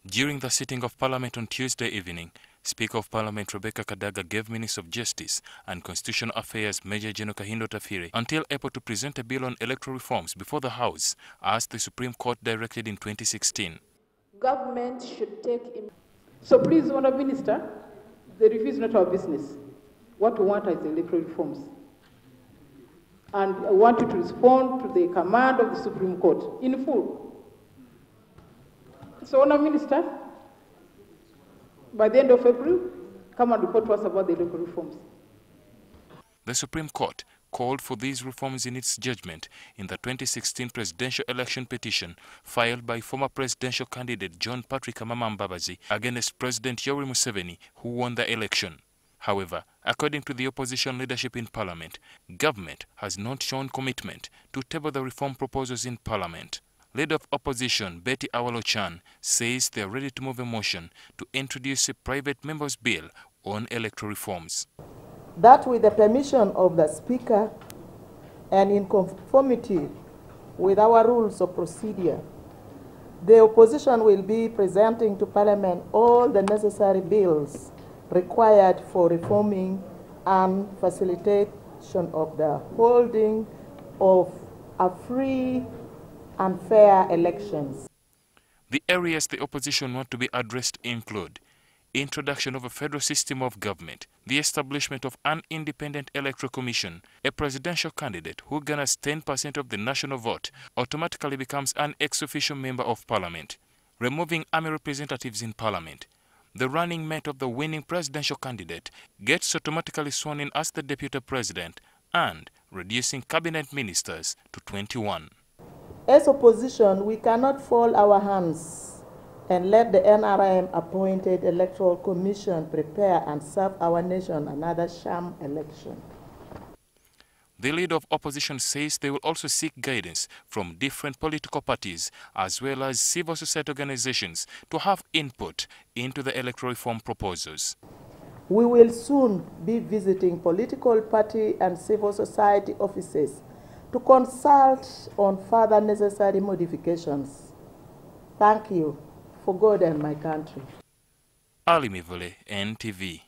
During the sitting of Parliament on Tuesday evening, Speaker of Parliament Rebecca Kadaga gave Minister of Justice and Constitutional Affairs Major General Kahindo Tafire until April to present a bill on electoral reforms before the House, as the Supreme Court directed in 2016. Government should take... So please, Honourable Minister, the review is not our business. What we want is the electoral reforms. And I want you to respond to the command of the Supreme Court in full. So, Honourable Minister, by the end of April, come and report to us about the electoral reforms. The Supreme Court called for these reforms in its judgment in the 2016 presidential election petition filed by former presidential candidate John Patrick Amama Mbabazi against President Yoweri Museveni, who won the election. However, according to the opposition leadership in Parliament, government has not shown commitment to table the reform proposals in Parliament. Leader of Opposition Betty Aol Ochan says they are ready to move a motion to introduce a private member's bill on electoral reforms. That with the permission of the Speaker and in conformity with our rules of procedure, the opposition will be presenting to Parliament all the necessary bills required for reforming and facilitation of the holding of a free and fair elections. The areas the opposition want to be addressed include introduction of a federal system of government, the establishment of an independent electoral commission. A presidential candidate who garners 10% of the national vote automatically becomes an ex-officio member of Parliament, removing army representatives in Parliament. The running mate of the winning presidential candidate gets automatically sworn in as the deputy president, and reducing cabinet ministers to 21. As opposition, we cannot fold our hands and let the NRM-appointed Electoral Commission prepare and serve our nation another sham election. The leader of opposition says they will also seek guidance from different political parties as well as civil society organizations to have input into the electoral reform proposals. We will soon be visiting political party and civil society offices to consult on further necessary modifications. Thank you for God and my country. Ali Mivule, NTV.